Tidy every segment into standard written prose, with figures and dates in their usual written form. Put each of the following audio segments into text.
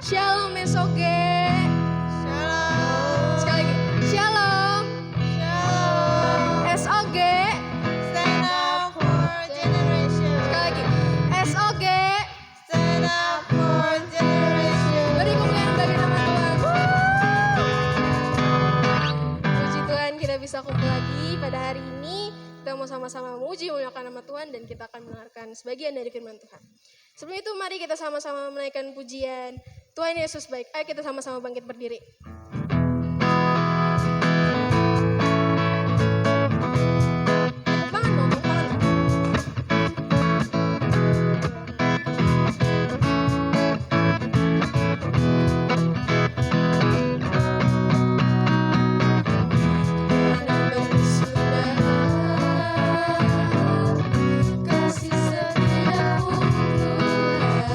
Shalom SOG. Shalom. Sekali lagi. Shalom. Shalom. SOG. Stand up for generation. Sekali lagi. SOG. Stand up for generation. Beri kemuliaan bagi nama Tuhan. Puji Tuhan kita bisa kumpul lagi pada hari ini. Kita mau sama-sama memuji memuliakan nama Tuhan dan kita akan mendengarkan sebagian dari firman Tuhan. Sebelum itu mari kita sama-sama menaikkan pujian Tuhan Yesus baik. Ayo kita sama-sama bangkit berdiri. Tepuk tangan dong, tepuk tangan dong. Kasih setiamu Tuhan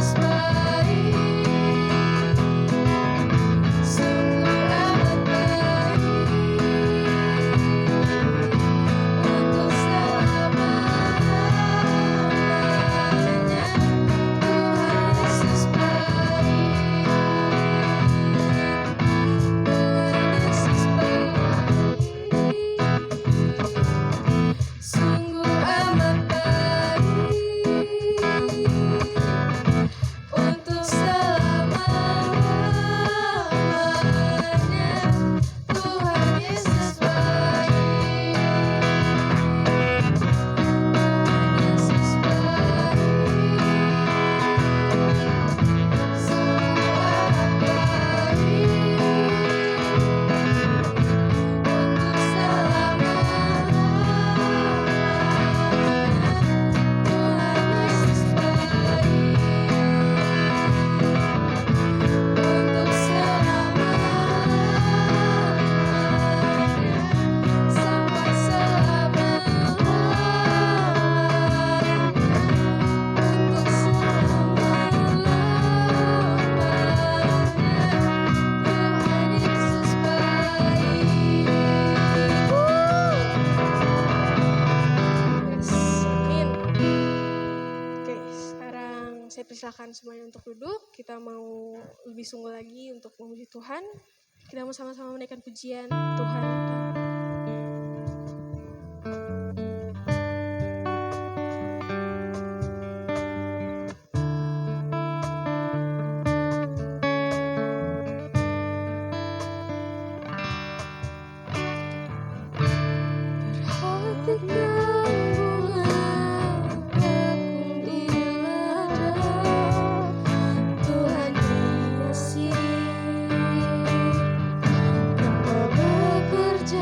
selalu Silakan semuanya untuk duduk. Kita mau lebih sungguh lagi untuk memuji Tuhan. Kita mau sama-sama menaikkan pujian Tuhan. Bekerja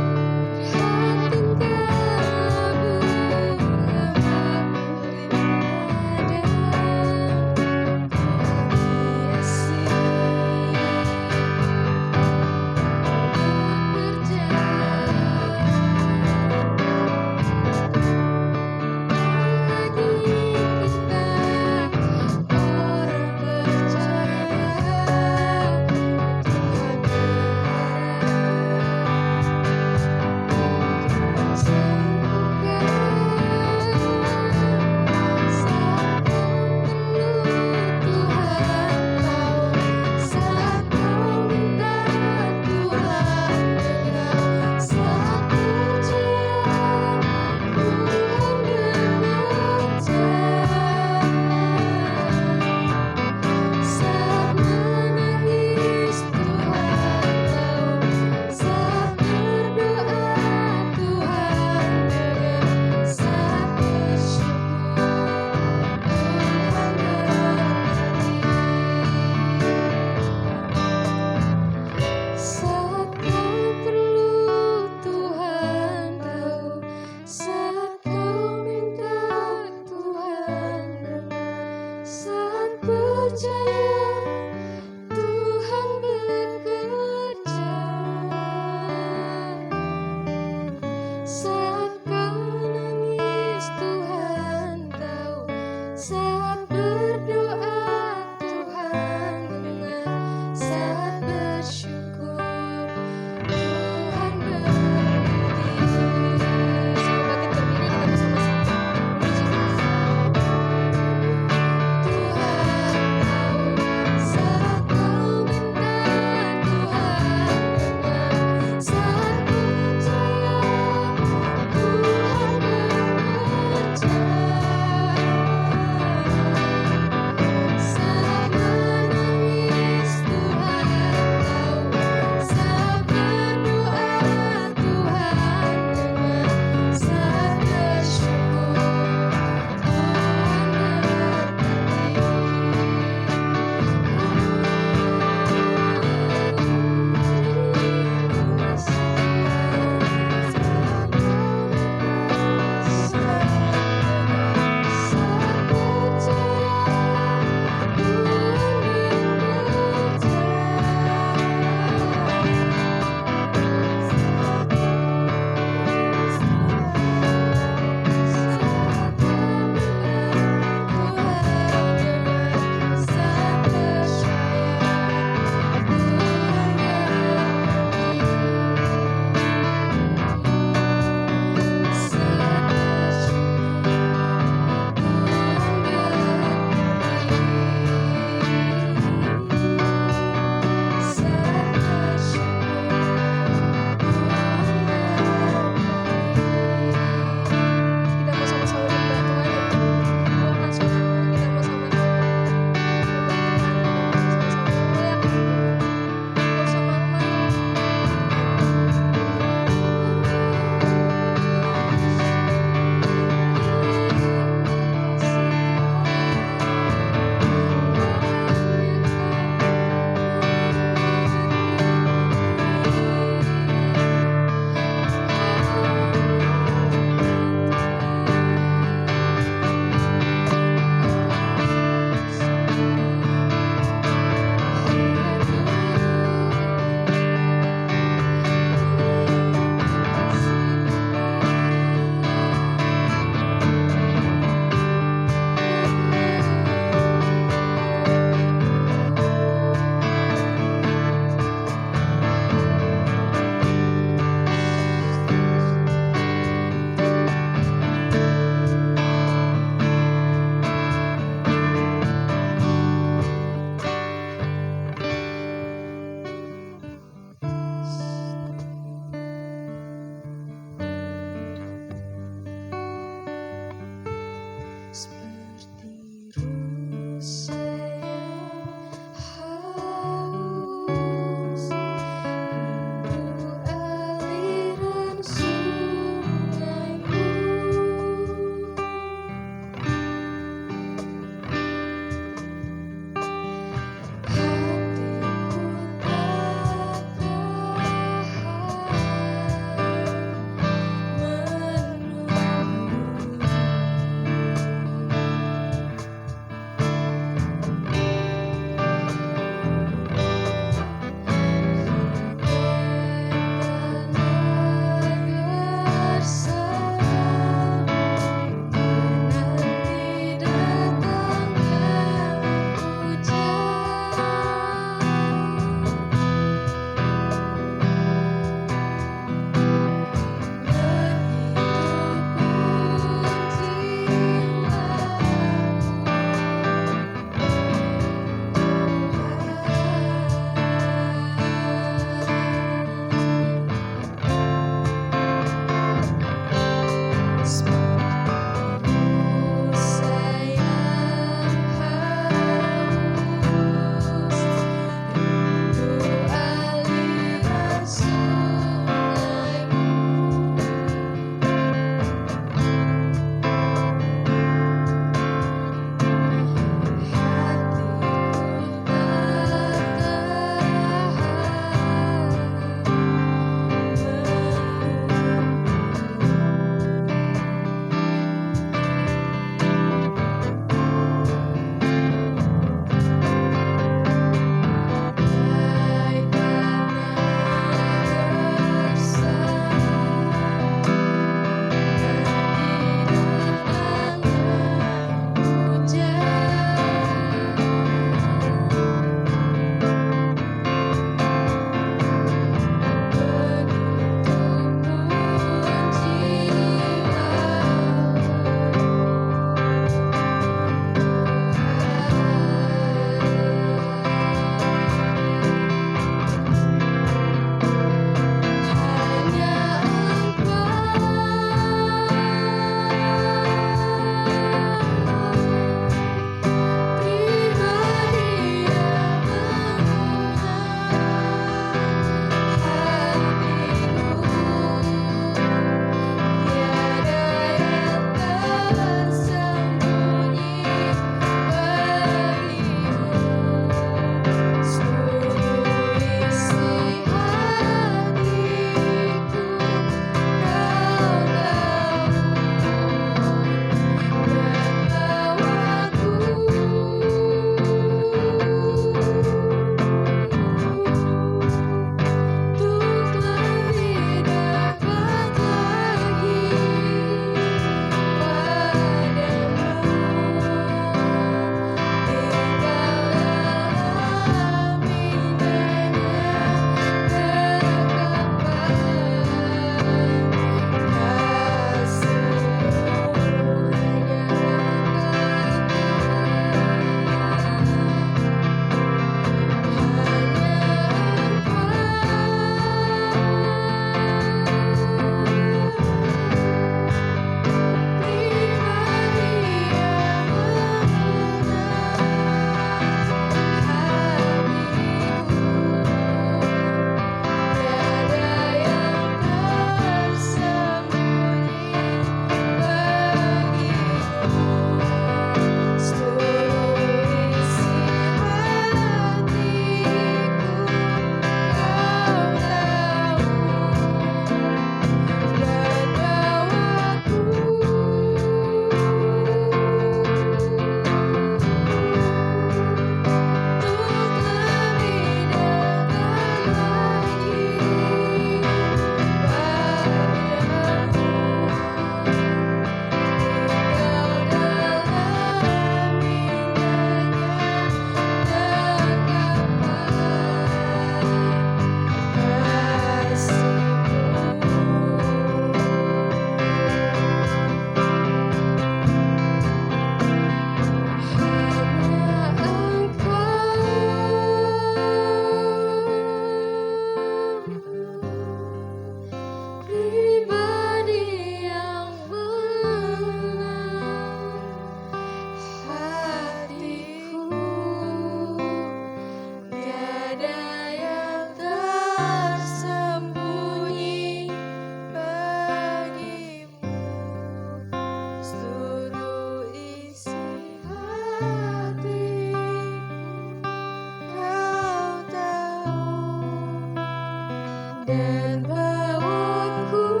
dan bawaku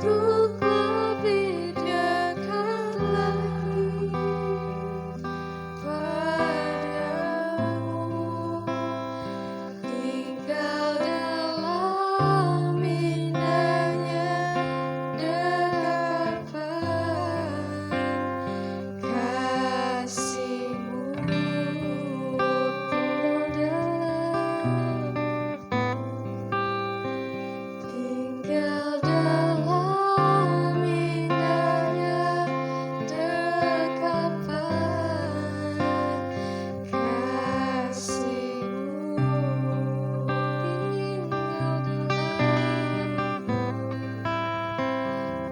untuk lebih dekat lagi padamu, tinggal dalam indahnya dekapan kasih-Mu, tinggal dalam indahnya dekapan kasih-Mu,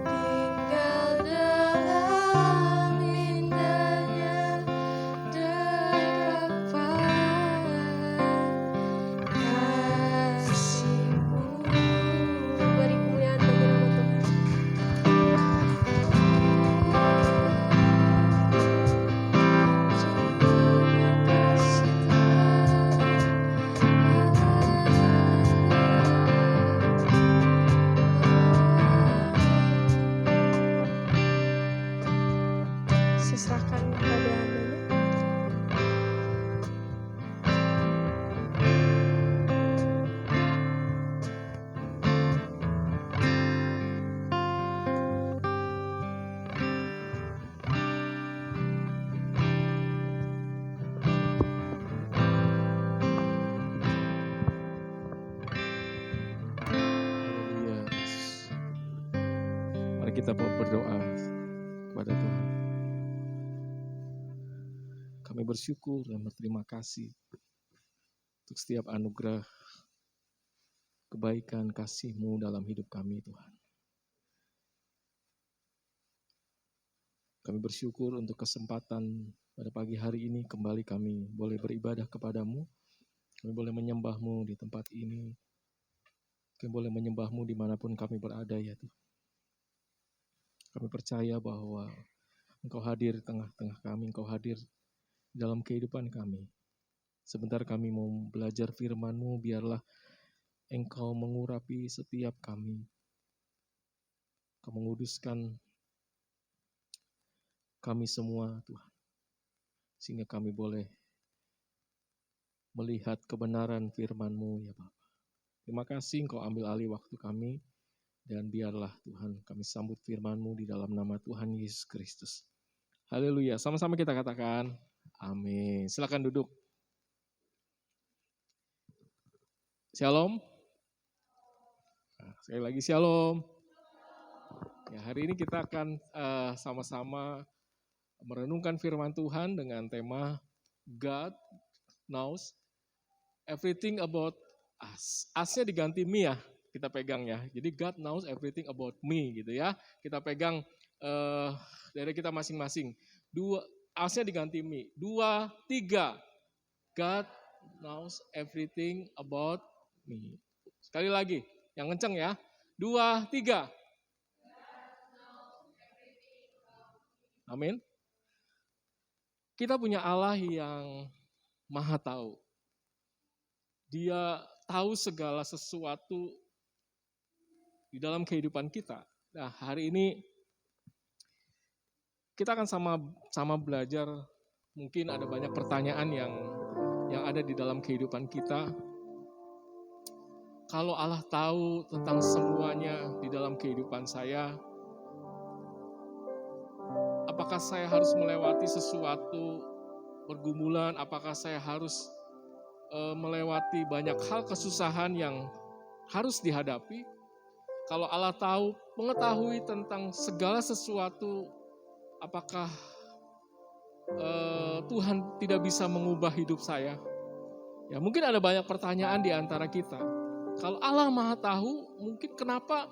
tinggal dalam indahnya dekapan kasih-Mu. Beri kemuliaan bagi nama Tuhan. Serahkan kepada Anda. Haleluya, Yesus. Mari kita berdoa kepada Tuhan. Kami bersyukur dan berterima kasih untuk setiap anugerah, kebaikan, kasih-Mu dalam hidup kami, Tuhan. Kami bersyukur untuk kesempatan pada pagi hari ini kembali kami boleh beribadah kepadamu. Kami boleh menyembah-Mu di tempat ini. Kami boleh menyembah-Mu dimanapun kami berada, ya Tuhan. Kami percaya bahwa Engkau hadir di tengah-tengah kami, Engkau hadir dalam kehidupan kami. Sebentar kami mau belajar firman-Mu, biarlah Engkau mengurapi setiap kami. Kau menguduskan kami semua, Tuhan. Sehingga kami boleh melihat kebenaran firman-Mu, ya Bapa. Terima kasih Engkau ambil alih waktu kami, dan biarlah Tuhan kami sambut firman-Mu di dalam nama Tuhan Yesus Kristus. Haleluya, sama-sama kita katakan, amin. Silakan duduk. Shalom. Nah, sekali lagi shalom. Ya, hari ini kita akan sama-sama merenungkan firman Tuhan dengan tema God knows everything about us. Us-nya diganti me ya, kita pegang ya. Jadi God knows everything about me gitu ya. Kita pegang dari kita masing-masing. Us-nya diganti me. 2, 3. God knows everything about me. Sekali lagi, yang kenceng ya. 2, 3. Amin. Kita punya Allah yang Maha tahu. Dia tahu segala sesuatu di dalam kehidupan kita. Nah, hari ini kita akan sama belajar. Mungkin ada banyak pertanyaan yang ada di dalam kehidupan kita. Kalau Allah tahu tentang semuanya di dalam kehidupan saya, apakah saya harus melewati sesuatu pergumulan? Apakah saya harus melewati banyak hal kesusahan yang harus dihadapi? Kalau Allah tahu, mengetahui tentang segala sesuatu, apakah Tuhan tidak bisa mengubah hidup saya? Ya, mungkin ada banyak pertanyaan di antara kita. Kalau Allah Maha tahu, mungkin kenapa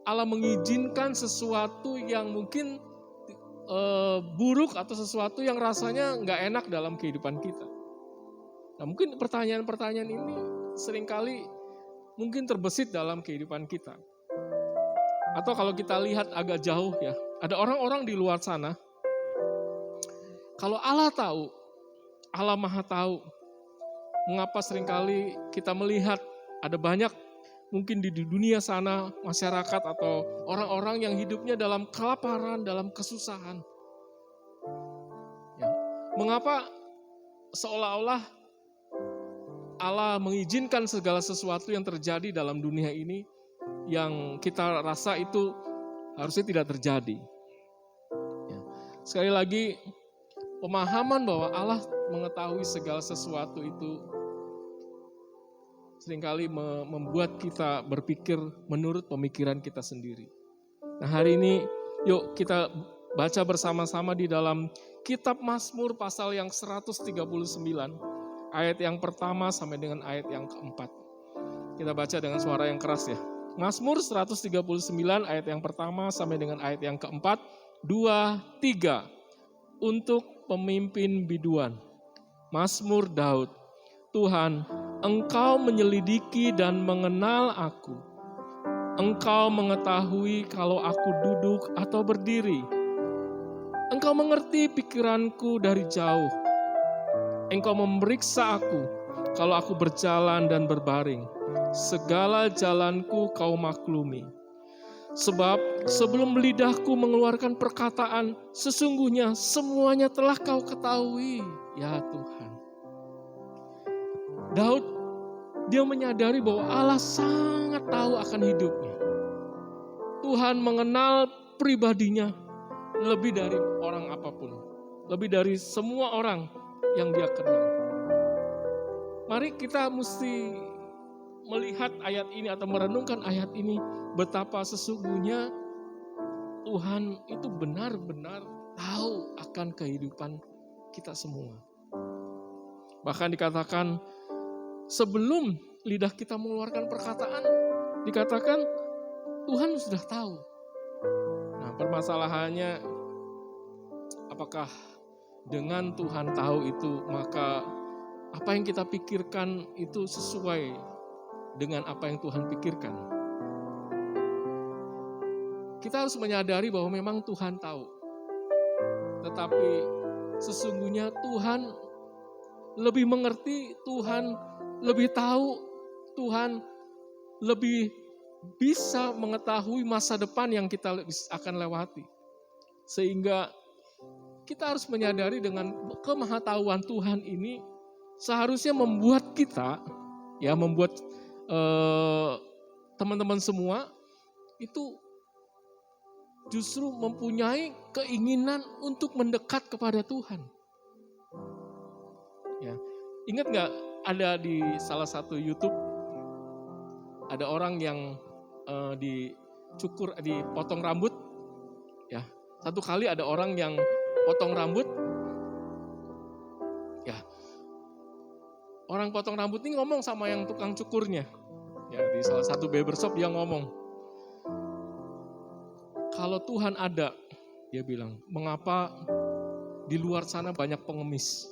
Allah mengizinkan sesuatu yang mungkin buruk atau sesuatu yang rasanya nggak enak dalam kehidupan kita. Nah, mungkin pertanyaan-pertanyaan ini seringkali mungkin terbesit dalam kehidupan kita. Atau kalau kita lihat agak jauh ya, ada orang-orang di luar sana, kalau Allah tahu Allah Maha tahu mengapa seringkali kita melihat ada banyak mungkin di dunia sana masyarakat atau orang-orang yang hidupnya dalam kelaparan, dalam kesusahan. Ya. Mengapa seolah-olah Allah mengizinkan segala sesuatu yang terjadi dalam dunia ini yang kita rasa itu harusnya tidak terjadi. Ya. Sekali lagi, pemahaman bahwa Allah mengetahui segala sesuatu itu seringkali membuat kita berpikir menurut pemikiran kita sendiri. Nah, hari ini yuk kita baca bersama-sama di dalam kitab Mazmur pasal yang 139, ayat yang pertama sampai dengan ayat yang keempat. Kita baca dengan suara yang keras ya. Mazmur 139 ayat yang pertama sampai dengan ayat yang keempat, 2, 3. Untuk pemimpin biduan. Mazmur Daud. Tuhan, Engkau menyelidiki dan mengenal aku. Engkau mengetahui kalau aku duduk atau berdiri. Engkau mengerti pikiranku dari jauh. Engkau memeriksa aku kalau aku berjalan dan berbaring. Segala jalanku kau maklumi. Sebab sebelum lidahku mengeluarkan perkataan, sesungguhnya semuanya telah kau ketahui, ya Tuhan. Daud, dia menyadari bahwa Allah sangat tahu akan hidupnya. Tuhan mengenal pribadinya lebih dari orang apapun. Lebih dari semua orang yang dia kenal. Mari kita mesti melihat ayat ini atau merenungkan ayat ini. Betapa sesungguhnya Tuhan itu benar-benar tahu akan kehidupan kita semua. Bahkan dikatakan sebelum lidah kita mengeluarkan perkataan, dikatakan Tuhan sudah tahu. Nah, permasalahannya apakah dengan Tuhan tahu itu, maka apa yang kita pikirkan itu sesuai dengan apa yang Tuhan pikirkan? Kita harus menyadari bahwa memang Tuhan tahu. Tetapi sesungguhnya Tuhan lebih mengerti, Tuhan lebih tahu, Tuhan lebih bisa mengetahui masa depan yang kita akan lewati. Sehingga kita harus menyadari dengan kemahatauan Tuhan ini seharusnya membuat kita, ya membuat teman-teman semua itu justru mempunyai keinginan untuk mendekat kepada Tuhan. Ya, ingat nggak ada di salah satu YouTube ada orang yang dipotong rambut, ya satu kali ada orang yang potong rambut, ya orang potong rambut ini ngomong sama yang tukang cukurnya, ya di salah satu barbershop dia ngomong, kalau Tuhan ada, dia bilang, mengapa di luar sana banyak pengemis?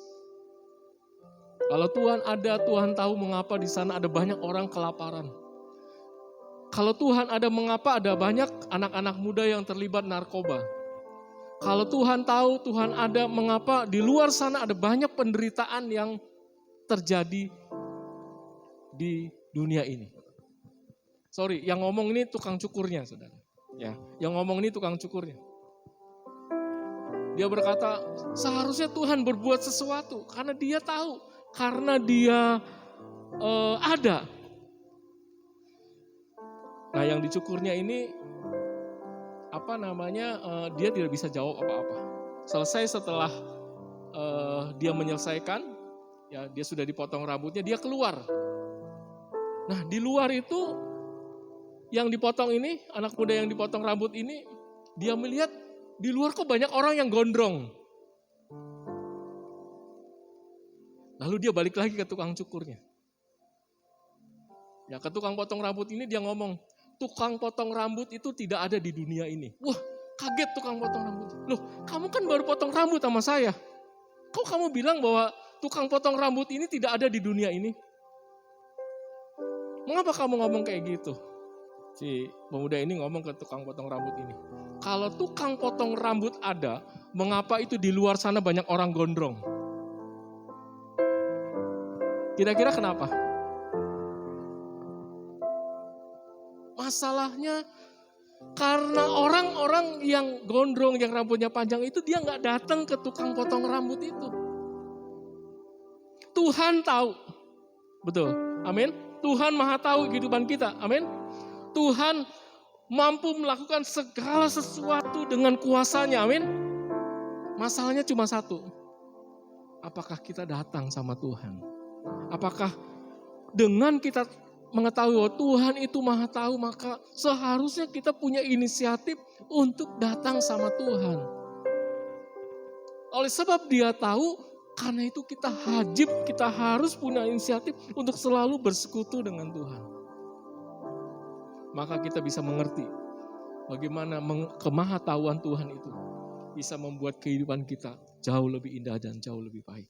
Kalau Tuhan ada, Tuhan tahu mengapa di sana ada banyak orang kelaparan. Kalau Tuhan ada, mengapa ada banyak anak-anak muda yang terlibat narkoba? Kalau Tuhan tahu, Tuhan ada, mengapa di luar sana ada banyak penderitaan yang terjadi di dunia ini? Sorry, yang ngomong ini tukang cukurnya, saudara. Ya, yang ngomong ini tukang cukurnya. Dia berkata, seharusnya Tuhan berbuat sesuatu karena dia tahu, karena dia ada. Nah, yang dicukurnya ini dia tidak bisa jawab apa-apa. Selesai setelah dia menyelesaikan, ya dia sudah dipotong rambutnya, dia keluar. Nah, di luar itu yang dipotong ini, anak muda yang dipotong rambut ini, dia melihat di luar kok banyak orang yang gondrong. Lalu dia balik lagi ke tukang cukurnya. Ya, ke tukang potong rambut ini dia ngomong, tukang potong rambut itu tidak ada di dunia ini. Wah, kaget tukang potong rambut. Loh, kamu kan baru potong rambut sama saya. Kok kamu bilang bahwa tukang potong rambut ini tidak ada di dunia ini? Mengapa kamu ngomong kayak gitu? Si pemuda ini ngomong ke tukang potong rambut ini. Kalau tukang potong rambut ada, mengapa itu di luar sana banyak orang gondrong? Kira-kira kenapa? Masalahnya karena orang-orang yang gondrong, yang rambutnya panjang itu dia nggak datang ke tukang potong rambut itu. Tuhan tahu. Betul. Amin. Tuhan maha tahu kehidupan kita. Amin. Tuhan mampu melakukan segala sesuatu dengan kuasanya. Amin. Masalahnya cuma satu. Apakah kita datang sama Tuhan? Apakah dengan kita mengetahui bahwa Tuhan itu maha tahu, maka seharusnya kita punya inisiatif untuk datang sama Tuhan. Oleh sebab dia tahu, karena itu kita harus punya inisiatif untuk selalu bersekutu dengan Tuhan. Maka kita bisa mengerti bagaimana kemahatauan Tuhan itu bisa membuat kehidupan kita jauh lebih indah dan jauh lebih baik.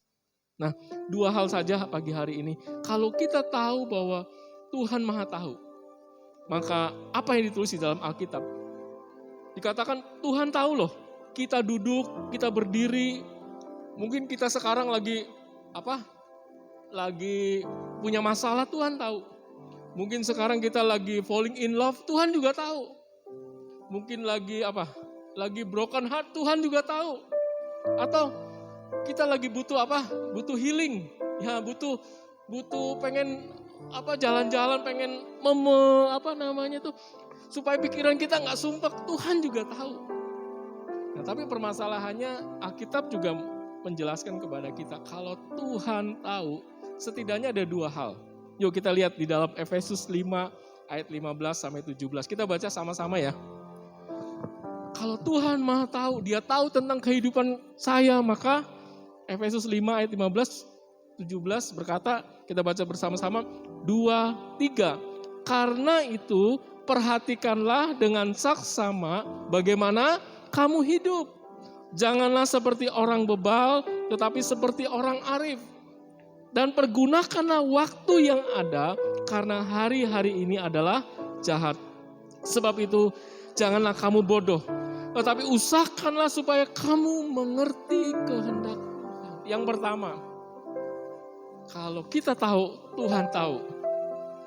Nah, 2 hal saja pagi hari ini. Kalau kita tahu bahwa Tuhan maha tahu, maka apa yang ditulis di dalam Alkitab? Dikatakan Tuhan tahu loh, kita duduk, kita berdiri, mungkin kita sekarang lagi punya masalah, Tuhan tahu. Mungkin sekarang kita lagi falling in love, Tuhan juga tahu. Mungkin lagi broken heart, Tuhan juga tahu. Atau kita lagi butuh healing, ya butuh pengen jalan-jalan, pengen supaya pikiran kita nggak sumpek, Tuhan juga tahu. Nah, tapi permasalahannya Alkitab juga menjelaskan kepada kita kalau Tuhan tahu, setidaknya ada 2 hal. Yuk kita lihat di dalam Efesus 5 ayat 15 sampai 17. Kita baca sama-sama ya. Kalau Tuhan maha tahu, dia tahu tentang kehidupan saya, maka Efesus 5 ayat 15 17 berkata, kita baca bersama-sama, 2, 3. Karena itu perhatikanlah dengan saksama bagaimana kamu hidup. Janganlah seperti orang bebal, tetapi seperti orang arif. Dan pergunakanlah waktu yang ada, karena hari-hari ini adalah jahat. Sebab itu janganlah kamu bodoh, tetapi usahakanlah supaya kamu mengerti kehendak Tuhan. Yang pertama, kalau kita tahu, Tuhan tahu,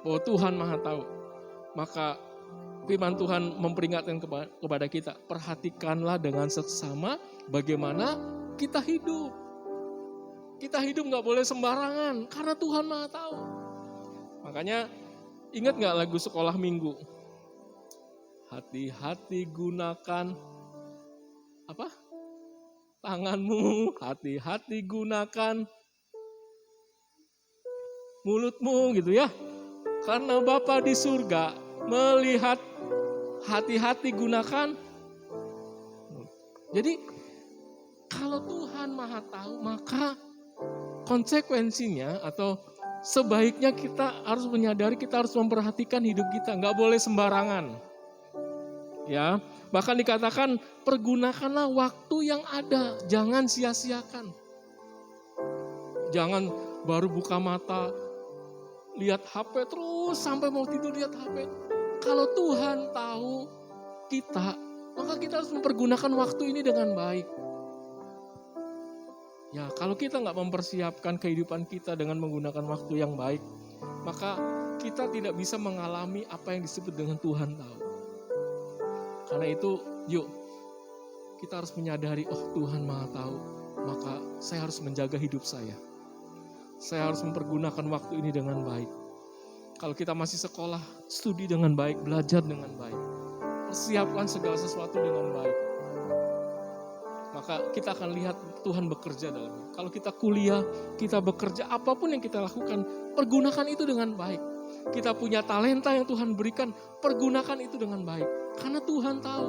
bahwa Tuhan maha tahu, maka firman Tuhan memperingatkan kepada kita, perhatikanlah dengan seksama bagaimana kita hidup. Kita hidup gak boleh sembarangan, karena Tuhan maha tahu. Makanya ingat gak lagu sekolah minggu? Hati-hati gunakan tanganmu, hati-hati gunakan mulutmu gitu ya. Karena Bapa di surga melihat, hati-hati gunakan. Jadi kalau Tuhan maha tahu, maka konsekuensinya atau sebaiknya kita harus menyadari, kita harus memperhatikan hidup kita. Gak boleh sembarangan. Ya, bahkan dikatakan pergunakanlah waktu yang ada, jangan sia-siakan. Jangan baru buka mata, lihat HP terus sampai mau tidur lihat HP. Kalau Tuhan tahu kita, maka kita harus mempergunakan waktu ini dengan baik. Ya, kalau kita nggak mempersiapkan kehidupan kita dengan menggunakan waktu yang baik, maka kita tidak bisa mengalami apa yang disebut dengan Tuhan tahu. Karena itu, yuk kita harus menyadari, oh Tuhan maha tahu, maka saya harus menjaga hidup saya. Saya harus mempergunakan waktu ini dengan baik. Kalau kita masih sekolah, studi dengan baik, belajar dengan baik. Persiapkan segala sesuatu dengan baik. Maka kita akan lihat Tuhan bekerja dalamnya. Kalau kita kuliah, kita bekerja, apapun yang kita lakukan, pergunakan itu dengan baik. Kita punya talenta yang Tuhan berikan, pergunakan itu dengan baik. Karena Tuhan tahu.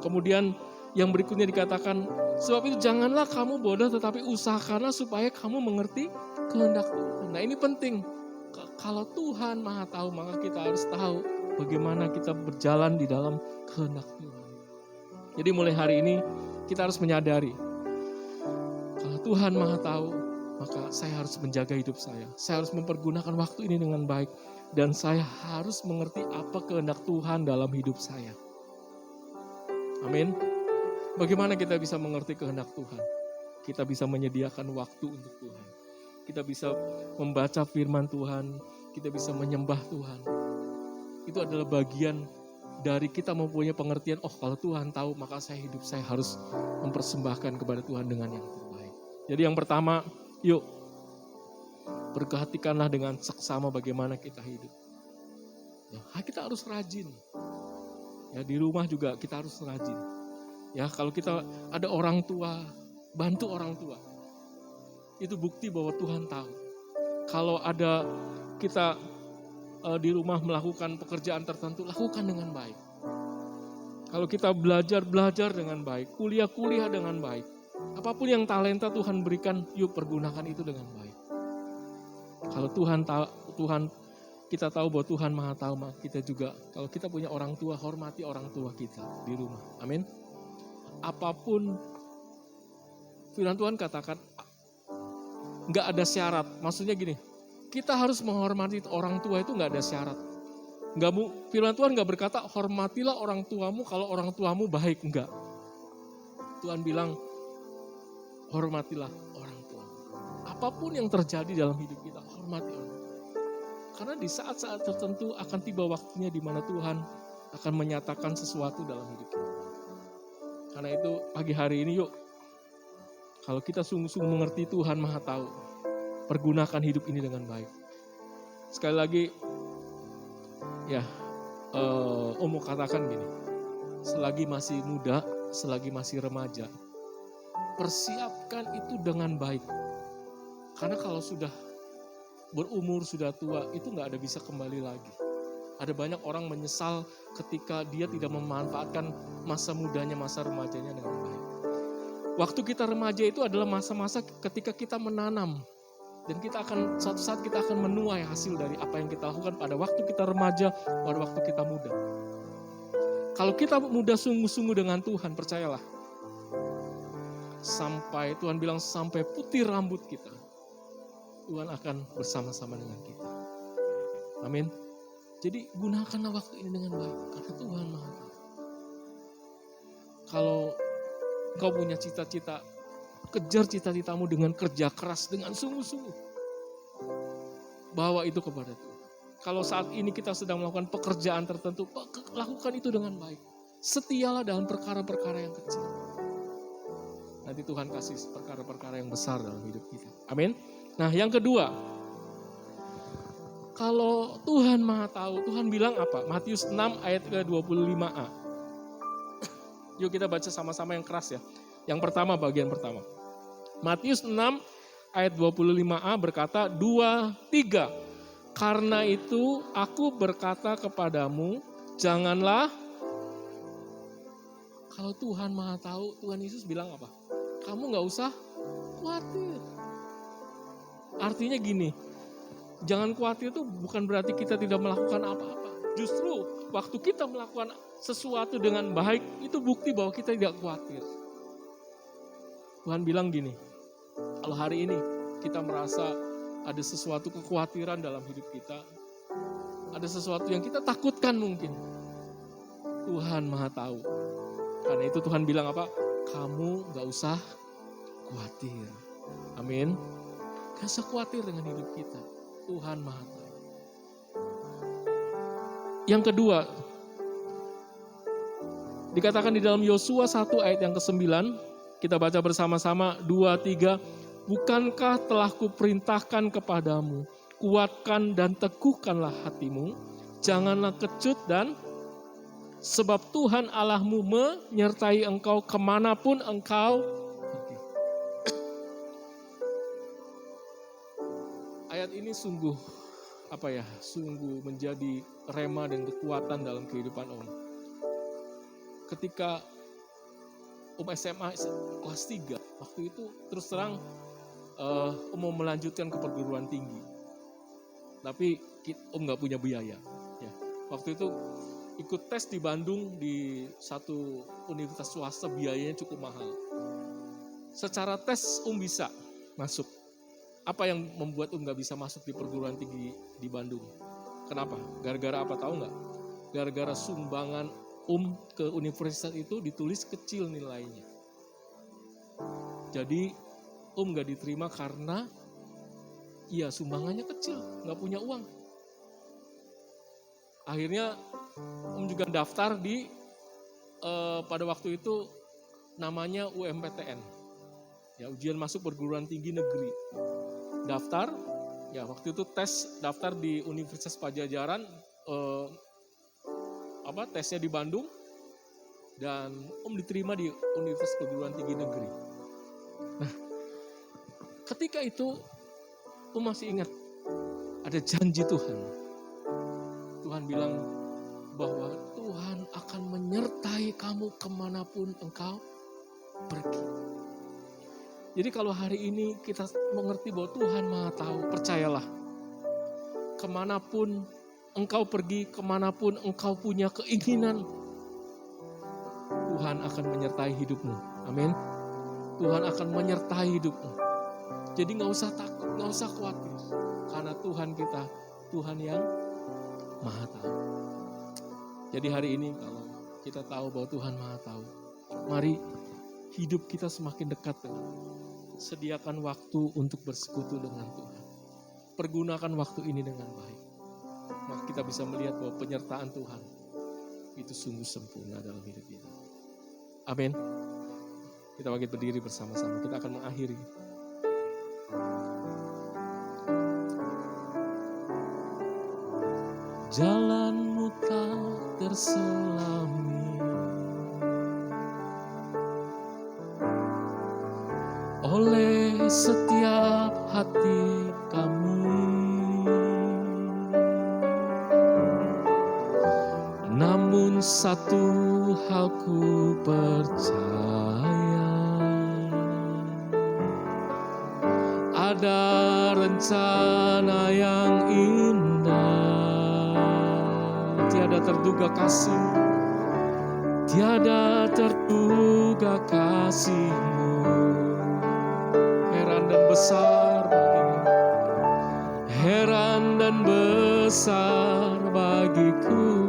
Kemudian yang berikutnya dikatakan, sebab itu janganlah kamu bodoh, tetapi usahakanlah supaya kamu mengerti kehendak Tuhan. Nah ini penting. Kalau Tuhan maha tahu, maka kita harus tahu bagaimana kita berjalan di dalam kehendak Tuhan. Jadi mulai hari ini kita harus menyadari, kalau Tuhan maha tahu, maka saya harus menjaga hidup saya. Saya harus mempergunakan waktu ini dengan baik. Dan saya harus mengerti apa kehendak Tuhan dalam hidup saya. Amin. Bagaimana kita bisa mengerti kehendak Tuhan? Kita bisa menyediakan waktu untuk Tuhan. kita bisa membaca firman Tuhan, kita bisa menyembah Tuhan. Itu adalah bagian dari kita mempunyai pengertian, oh kalau Tuhan tahu maka hidup saya harus mempersembahkan kepada Tuhan dengan yang terbaik. Jadi yang pertama, yuk perhatikanlah dengan seksama bagaimana kita hidup. Ya, kita harus rajin. Ya, di rumah juga kita harus rajin. Ya, kalau kita ada orang tua, bantu orang tua. Itu bukti bahwa Tuhan tahu. Kalau ada kita di rumah melakukan pekerjaan tertentu, lakukan dengan baik. Kalau kita belajar dengan baik, kuliah dengan baik. Apapun yang talenta Tuhan berikan, yuk pergunakan itu dengan baik. Kalau kita tahu bahwa Tuhan Maha tahu, maka kita juga, kalau kita punya orang tua, hormati orang tua kita di rumah. Amin. Apapun firman Tuhan katakan, nggak ada syarat. Maksudnya gini, kita harus menghormati orang tua itu nggak ada syarat. Firman Tuhan nggak berkata, hormatilah orang tuamu kalau orang tuamu baik. Enggak. Tuhan bilang, hormatilah orang tuamu. Apapun yang terjadi dalam hidup kita, hormati orang tua. Karena di saat-saat tertentu akan tiba waktunya di mana Tuhan akan menyatakan sesuatu dalam hidup kita. Karena itu pagi hari ini yuk, kalau kita sungguh-sungguh mengerti Tuhan Maha tahu, pergunakan hidup ini dengan baik. Sekali lagi, ya, Om mau katakan gini, selagi masih muda, selagi masih remaja, persiapkan itu dengan baik. Karena kalau sudah berumur, sudah tua, itu nggak ada bisa kembali lagi. Ada banyak orang menyesal ketika dia tidak memanfaatkan masa mudanya, masa remajanya dengan baik. Waktu kita remaja itu adalah masa-masa ketika kita menanam. Dan suatu saat kita akan menuai hasil dari apa yang kita lakukan pada waktu kita remaja, pada waktu kita muda. Kalau kita muda sungguh-sungguh dengan Tuhan, percayalah. Tuhan bilang sampai putih rambut kita, Tuhan akan bersama-sama dengan kita. Amin. Jadi gunakanlah waktu ini dengan baik, karena Tuhan Maha tahu. Kalau kau punya cita-cita, kejar cita-citamu dengan kerja keras, dengan sungguh-sungguh. Bawa itu kepada Tuhan. Kalau saat ini kita sedang melakukan pekerjaan tertentu, lakukan itu dengan baik. Setialah dalam perkara-perkara yang kecil. Nanti Tuhan kasih perkara-perkara yang besar dalam hidup kita. Amin. Nah, yang kedua, kalau Tuhan Maha tahu, Tuhan bilang apa? Matius 6 ayat ke-25a. Yuk kita baca sama-sama yang keras ya. Yang pertama, bagian pertama. Matius 6 ayat 25a berkata, 2, 3. Karena itu aku berkata kepadamu, janganlah. Kalau Tuhan Maha tahu, Tuhan Yesus bilang apa? Kamu gak usah khawatir. Artinya gini, jangan khawatir itu bukan berarti kita tidak melakukan apa-apa. Justru waktu kita melakukan sesuatu dengan baik, itu bukti bahwa kita tidak khawatir. Tuhan bilang gini, kalau hari ini kita merasa ada sesuatu kekhawatiran dalam hidup kita, ada sesuatu yang kita takutkan mungkin, Tuhan Maha tahu. Karena itu Tuhan bilang apa? Kamu gak usah khawatir. Amin. Gak usah khawatir dengan hidup kita. Tuhan Maha tahu. Yang kedua, dikatakan di dalam Yosua 1 ayat yang ke-9, kita baca bersama-sama 2, 3. Bukankah telah kuperintahkan kepadamu, kuatkan dan teguhkanlah hatimu, janganlah kecut dan sebab Tuhan Allahmu menyertai engkau kemanapun engkau pergi. Ayat ini sungguh menjadi rema dan kekuatan dalam kehidupan Om. Ketika Om SMA kelas 3, waktu itu terus terang Om mau melanjutkan ke perguruan tinggi. Tapi Om gak punya biaya. Ya. Waktu itu ikut tes di Bandung di satu universitas swasta, biayanya cukup mahal. Secara tes bisa masuk. Apa yang membuat gak bisa masuk di perguruan tinggi di Bandung? Kenapa? Gara-gara apa tahu gak? Gara-gara sumbangan ke universitas itu ditulis kecil nilainya. Jadi gak diterima karena Iya, sumbangannya kecil, nggak punya uang. Akhirnya Om juga daftar di pada waktu itu namanya UMPTN, ya ujian masuk perguruan tinggi negeri. Daftar, ya waktu itu tes daftar di Universitas Pajajaran, tesnya di Bandung, dan Om diterima di Universitas Perguruan Tinggi Negeri. Nah, ketika itu Om masih ingat ada janji Tuhan. Tuhan bilang bahwa Tuhan akan menyertai kamu kemanapun engkau pergi. Jadi kalau hari ini kita mengerti bahwa Tuhan Maha Tahu, percayalah, kemanapun engkau pergi, kemanapun engkau punya keinginan, Tuhan akan menyertai hidupmu. Amin. Tuhan akan menyertai hidupmu. Jadi gak usah takut, gak usah khawatir. Karena Tuhan kita, Tuhan yang Maha Tahu. Jadi hari ini kalau kita tahu bahwa Tuhan Maha Tahu, mari hidup kita semakin dekat dengan Tuhan. Sediakan waktu untuk bersekutu dengan Tuhan. Pergunakan waktu ini dengan baik. Maka kita bisa melihat bahwa penyertaan Tuhan itu sungguh sempurna dalam hidup kita. Amin. Kita bangkit berdiri bersama-sama. Kita akan mengakhiri. Jalanmu tak terselami oleh setiap hati kami, namun satu hal ku percaya, ada rencana yang indah. Tiada terduga kasih, tiada terduga kasih-Mu. Heran dan besar bagimu, heran dan besar bagiku.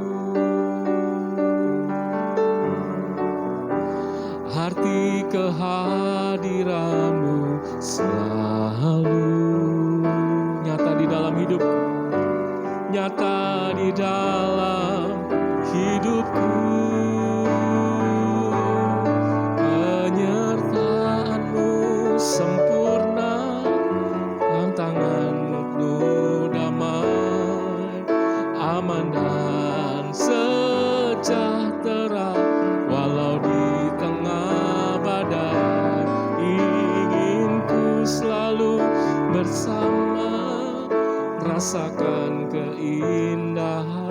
Arti kehadiran-Mu selalu nyata di dalam hidupku, nyata di dalam hidupku. Penyertaan-Mu sempurna, tangan-Mu penuh damai, aman dan sejahtera. Walau di tengah badai, ingin ku selalu bersama, rasakan keindahan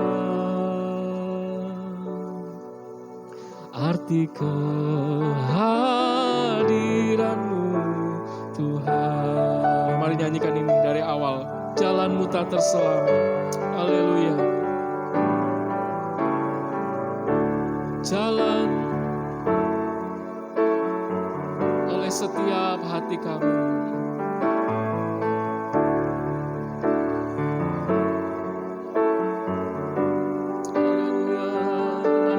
arti kehadiran-Mu Tuhan. Mari nyanyikan ini dari awal. Jalan-Mu tak terselami. Haleluya. Jalan oleh setiap hati kami.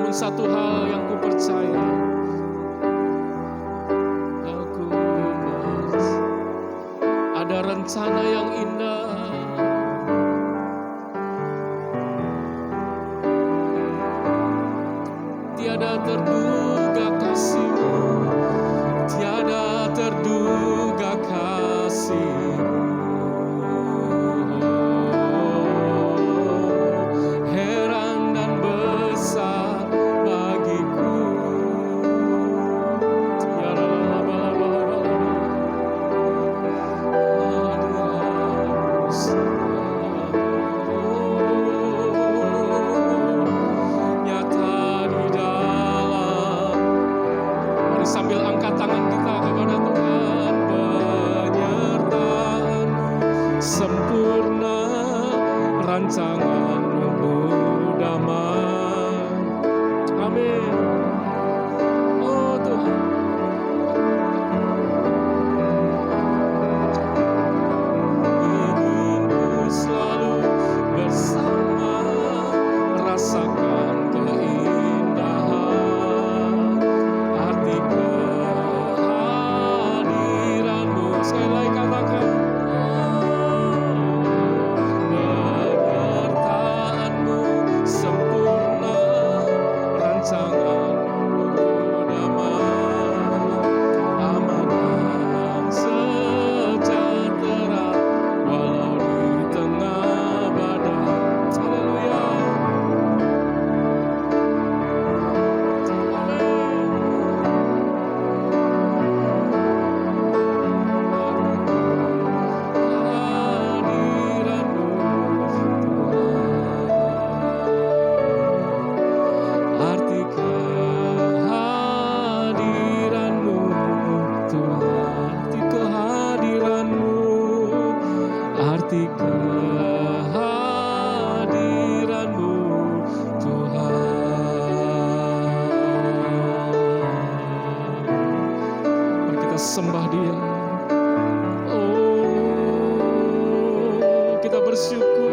Satu hal yang ku percaya, ada rencana yang indah. Tiada terduga kasih-Mu, tiada terduga kasih-Mu. Heran dan besar bagiku. Nyata di dalam, mari sambil angkat tangan kita kepada Tuhan. Penyertaan menikmati kehadiran-Mu Tuhan. Mari kita sembah Dia. Oh, kita bersyukur.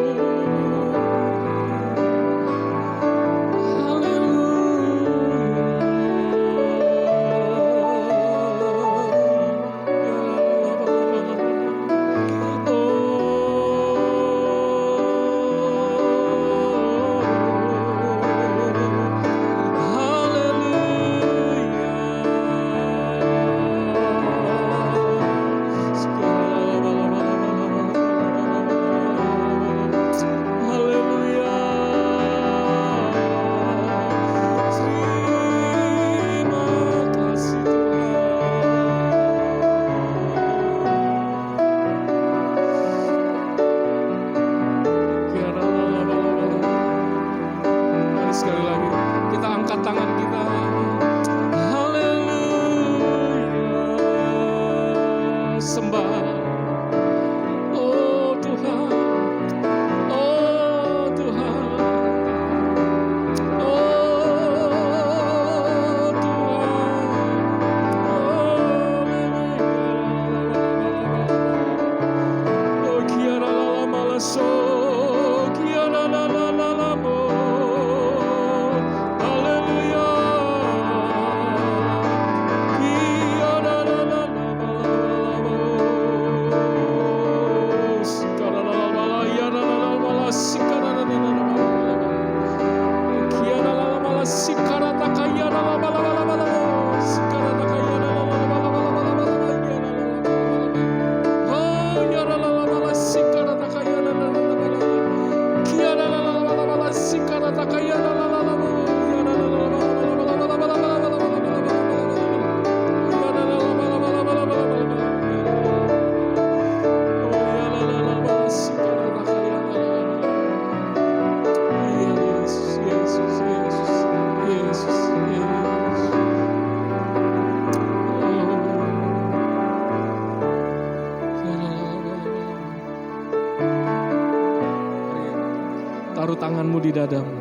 Taruh tanganmu di dadamu.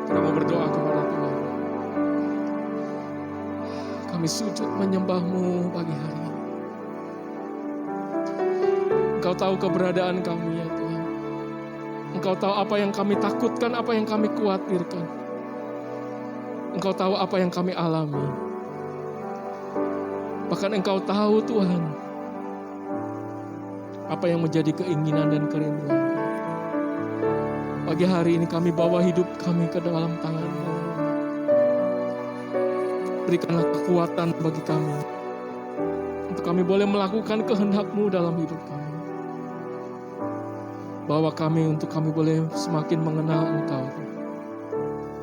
Kita mau berdoa kepada Tuhan. Kami sujud menyembah-Mu pagi hari ini. Engkau tahu keberadaan kami ya Tuhan. Engkau tahu apa yang kami takutkan, apa yang kami khawatirkan. Engkau tahu apa yang kami alami. Bahkan Engkau tahu Tuhan, apa yang menjadi keinginan dan kerinduan. Pagi hari ini kami bawa hidup kami ke dalam tangan-Mu. Berikanlah kekuatan bagi kami, untuk kami boleh melakukan kehendak-Mu dalam hidup kami. Bawa kami untuk kami boleh semakin mengenal Engkau.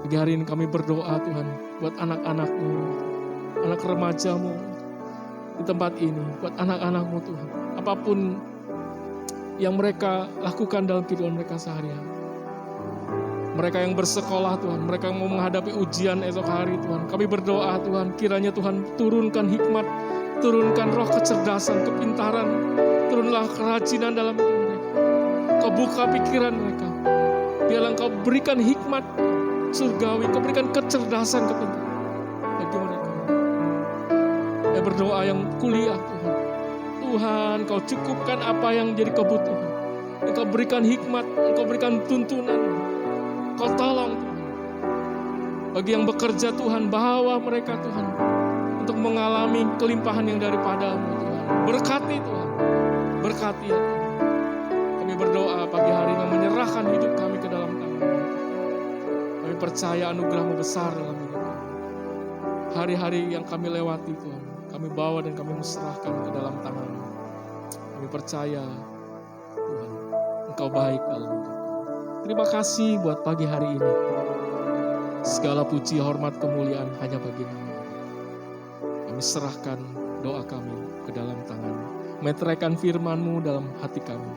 Pagi hari ini kami berdoa Tuhan, buat anak-anak-Mu, anak remaja-Mu di tempat ini, buat anak-anak-Mu Tuhan. Apapun yang mereka lakukan dalam kehidupan mereka sehari-hari. Mereka yang bersekolah Tuhan, mereka yang mau menghadapi ujian esok hari Tuhan. Kami berdoa Tuhan, kiranya Tuhan turunkan hikmat, turunkan roh kecerdasan, kepintaran, turunlah kerajinan dalam hidup mereka. Kau buka pikiran mereka, biarlah Engkau berikan hikmat surgawi, Kau berikan kecerdasan, kepintaran bagi mereka. Saya berdoa yang kuliah Tuhan, Tuhan Kau cukupkan apa yang jadi kebutuhan. Engkau berikan hikmat, Engkau berikan tuntunan. Kau tolong Tuhan. Bagi yang bekerja Tuhan, bawa mereka Tuhan untuk mengalami kelimpahan yang daripada-Mu Tuhan. Berkati Tuhan, berkati ya Tuhan. Kami berdoa pagi hari ini menyerahkan hidup kami ke dalam tangan-Mu. Kami percaya anugerah-Mu besar dalam hidup kami. Hari-hari yang kami lewati Tuhan, kami bawa dan kami serahkan ke dalam tangan-Mu. Kami percaya Tuhan, Engkau baik dalam hidup kami. Terima kasih buat pagi hari ini. Segala puji, hormat, kemuliaan hanya bagi Nama. Kami serahkan doa kami ke dalam tangan-Mu. Meteraikan firman-Mu dalam hati kami.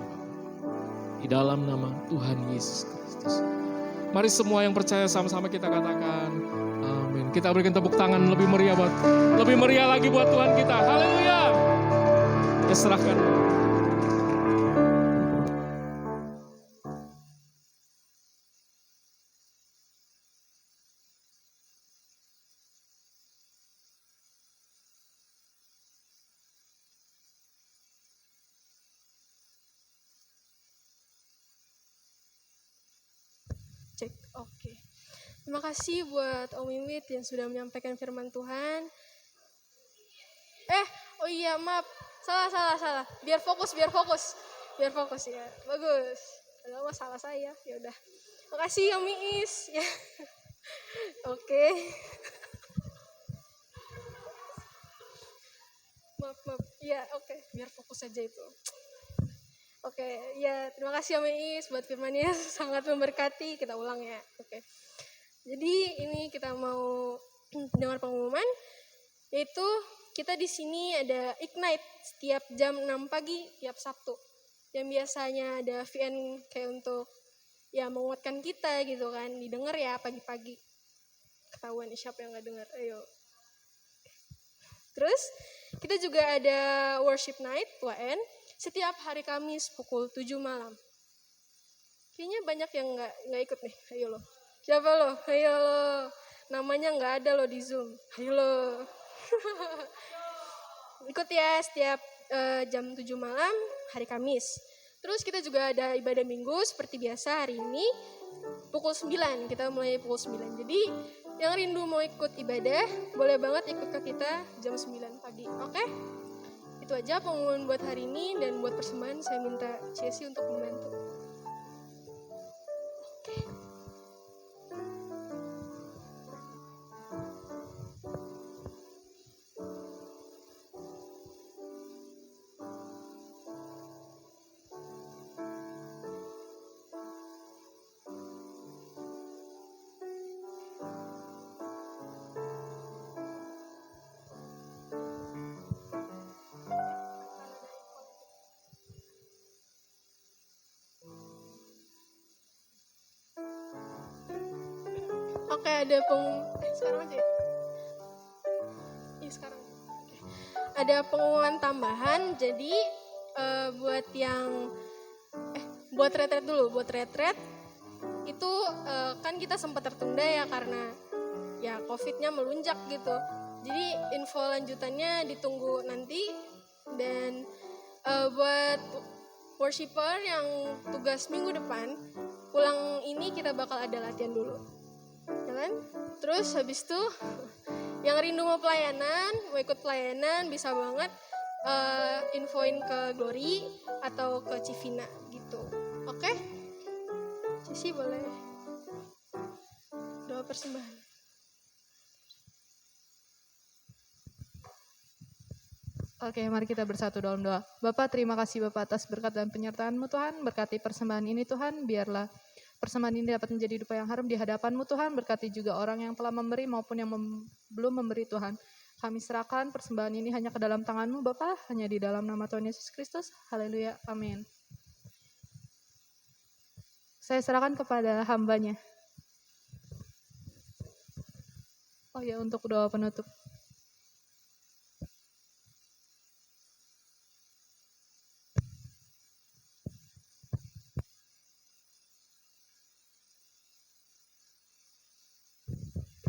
Di dalam nama Tuhan Yesus Kristus. Mari semua yang percaya sama-sama kita katakan amin. Kita berikan tepuk tangan lebih meriah lagi buat Tuhan kita. Haleluya. Kita serahkan. cek. Oke. Terima kasih buat Om Iwit yang sudah menyampaikan firman Tuhan. Oh iya, maaf. Salah. Biar fokus. Biar fokus ya. Bagus. Kalau masalah saya, ya udah. Makasih Om Iis. Ya. Oke. Maaf. Iya, oke. Biar fokus aja itu. Oke, ya terima kasih Om Iis buat firman-Nya sangat memberkati. Kita ulang ya. Oke. Jadi ini kita mau dengar pengumuman, yaitu kita di sini ada Ignite setiap jam 6 pagi tiap Sabtu. Yang biasanya ada VN kayak untuk ya menguatkan kita gitu kan, didengar ya pagi-pagi. Ketahuan siapa yang nggak dengar, ayo. Terus kita juga ada Worship Night WN setiap hari Kamis pukul 7 malam. Kayaknya banyak yang nggak ikut nih, ayo lo. Siapa lo? Ayo lo. Namanya nggak ada lo di Zoom. Ayo lo. Ikut ya setiap jam 7 malam hari Kamis. Terus kita juga ada ibadah minggu seperti biasa hari ini pukul 9. Kita mulai pukul 9. Jadi yang rindu mau ikut ibadah boleh banget ikut ke kita jam 9 pagi. Oke? Itu aja pengumuman buat hari ini, dan buat persembahan saya minta Cesi untuk membantu. Oke. Oke, ada sekarang aja ya? Iya, sekarang. Oke. Ada pengumuman tambahan, jadi buat yang buat retret dulu, buat retret itu kan kita sempat tertunda ya karena ya COVID-nya melunjak gitu. Jadi info lanjutannya ditunggu nanti, dan buat worshiper yang tugas minggu depan, pulang ini kita bakal ada latihan dulu. Ya kan? Terus habis itu yang rindu mau ikut pelayanan bisa banget infoin ke Glory atau ke Civina gitu. Oke? Sisi boleh doa persembahan. Oke, mari kita bersatu dalam doa. Bapak, terima kasih Bapak atas berkat dan penyertaan-Mu Tuhan. Berkati persembahan ini Tuhan, biarlah persembahan ini dapat menjadi dupa yang harum di hadapan-Mu Tuhan. Berkati juga orang yang telah memberi maupun yang belum memberi Tuhan. Kami serahkan persembahan ini hanya ke dalam tangan-Mu Bapak, hanya di dalam nama Tuhan Yesus Kristus. Haleluya, amin. Saya serahkan kepada hamba-Nya. Oh ya, untuk doa penutup.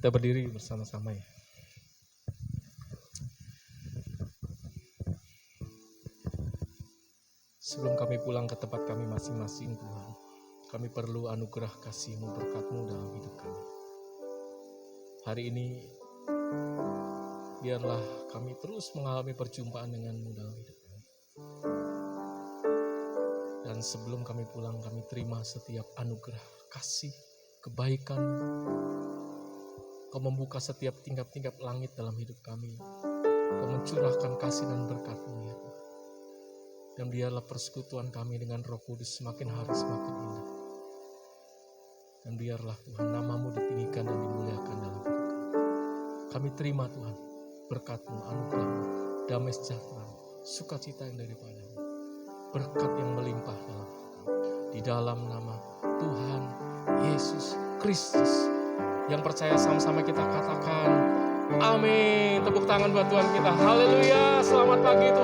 Kita berdiri bersama-sama ya. Sebelum kami pulang ke tempat kami masing-masing Tuhan, kami perlu anugerah kasih-Mu, berkat-Mu dalam hidup kami. Hari ini biarlah kami terus mengalami perjumpaan dengan-Mu dalam hidup kami. Dan sebelum kami pulang, kami terima setiap anugerah kasih, kebaikan. Kau membuka setiap tingkap-tingkap langit dalam hidup kami. Kau mencurahkan kasih dan berkat-Mu ya Tuhan. Dan biarlah persekutuan kami dengan Roh Kudus semakin hari semakin indah. Dan biarlah Tuhan nama-Mu ditinggikan dan dimuliakan dalam hidup kami. Kami terima Tuhan berkat-Mu, anugerah-Mu, damai sejahtera, sukacita yang daripada-Mu. Berkat yang melimpah dalam hidup kami. Di dalam nama Tuhan Yesus Kristus. Yang percaya sama-sama kita katakan amin. Tepuk tangan buat Tuhan kita. Haleluya. Selamat pagi Tuhan.